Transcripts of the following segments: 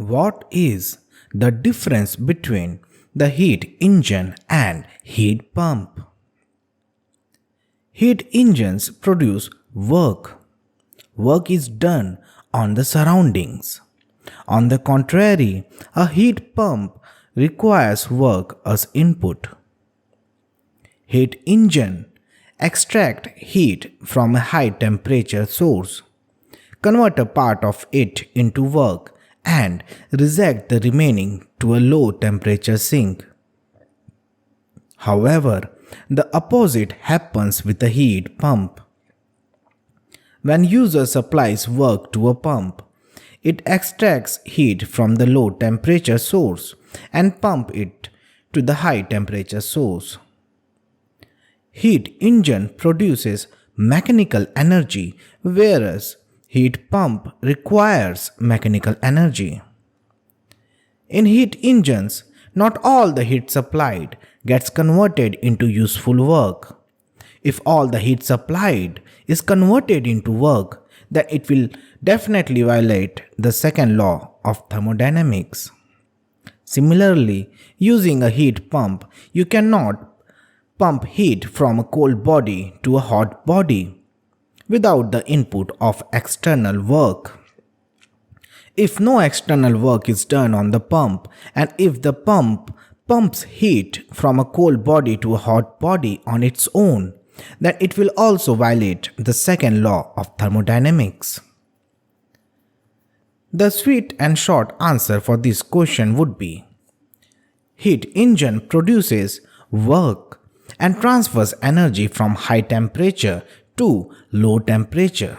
What is the difference between the heat engine and heat pump? Heat engines produce work. Work is done on the surroundings. On the contrary, a heat pump requires work as input. Heat engine extract heat from a high temperature source, convert a part of it into work and reject the remaining to a low temperature sink. However, the opposite happens with a heat pump. When user supplies work to a pump, it extracts heat from the low temperature source and pump it to the high temperature source. Heat engine produces mechanical energy, whereas heat pump requires mechanical energy. In heat engines, not all the heat supplied gets converted into useful work. If all the heat supplied is converted into work, then it will definitely violate the second law of thermodynamics. Similarly, using a heat pump, you cannot pump heat from a cold body to a hot body without the input of external work. If no external work is done on the pump, and if the pump pumps heat from a cold body to a hot body on its own, then it will also violate the second law of thermodynamics. The sweet and short answer for this question would be: heat engine produces work and transfers energy from high temperature to low temperature.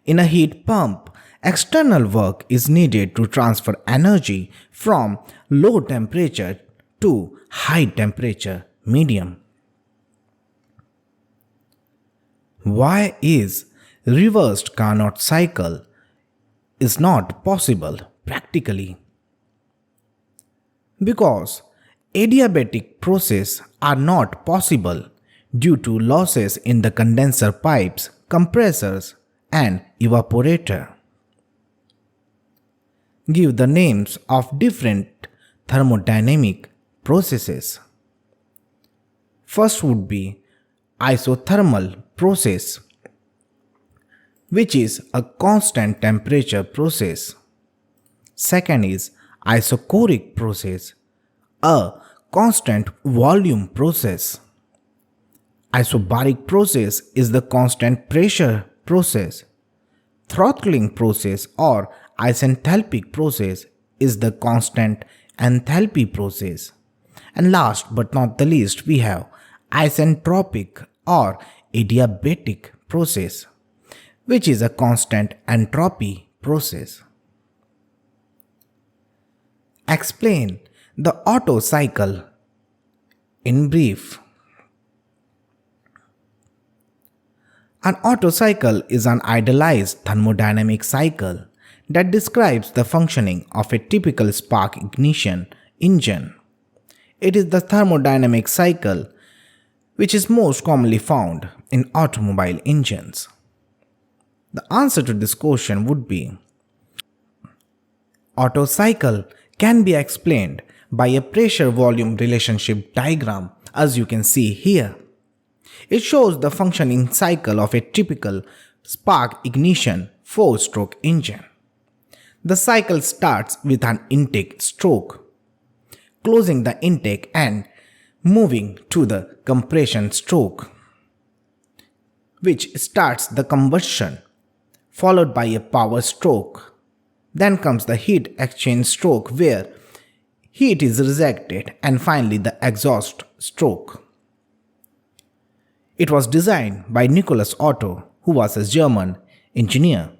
In a heat pump, external work is needed to transfer energy from low temperature to high temperature medium. Why is reversed Carnot cycle is not possible practically? Because adiabatic processes are not possible due to losses in the condenser pipes, compressors, and evaporator. Give the names of different thermodynamic processes. First would be isothermal process, which is a constant temperature process. Second is isochoric process, a constant volume process. Isobaric process is the constant pressure process. Throttling process or isenthalpic process is the constant enthalpy process. And last but not the least, we have isentropic or adiabatic process, which is a constant entropy process. Explain the Otto cycle in brief. An Otto cycle is an idealized thermodynamic cycle that describes the functioning of a typical spark ignition engine. It is the thermodynamic cycle which is most commonly found in automobile engines. The answer to this question would be: Otto cycle can be explained by a pressure-volume relationship diagram, as you can see here. It shows the functioning cycle of a typical spark ignition 4-stroke engine. The cycle starts with an intake stroke, closing the intake and moving to the compression stroke, which starts the combustion, followed by a power stroke. Then comes the heat exchange stroke, where heat is rejected, and finally the exhaust stroke. It was designed by Nicholas Otto, who was a German engineer.